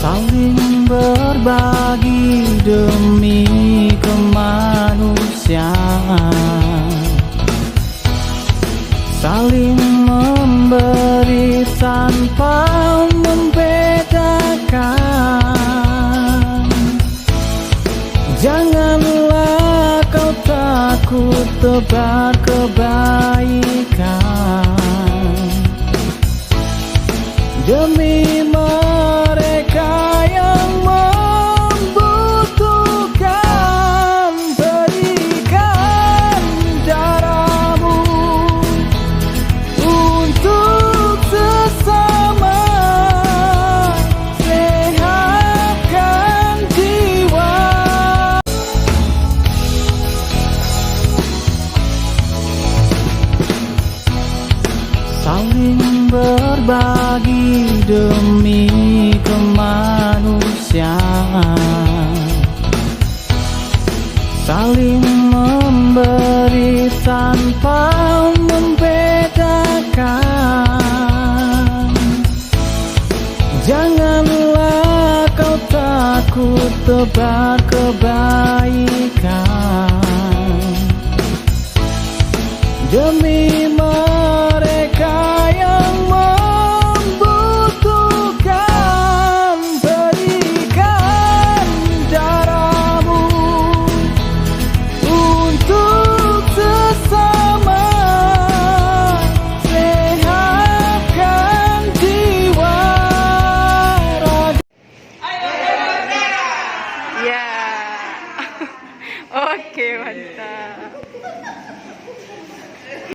saling berbagi demi kemanusiaan, saling memberi tanpa membedakan. Janganlah kau takut tebar kebaikan demi mereka yang membutuhkan. Berikan darahmu untuk sesama, sehatkan jiwa. Saling berbagi demi kemanusiaan, saling memberi tanpa membedakan. Janganlah kau takut tebar kebaikan demi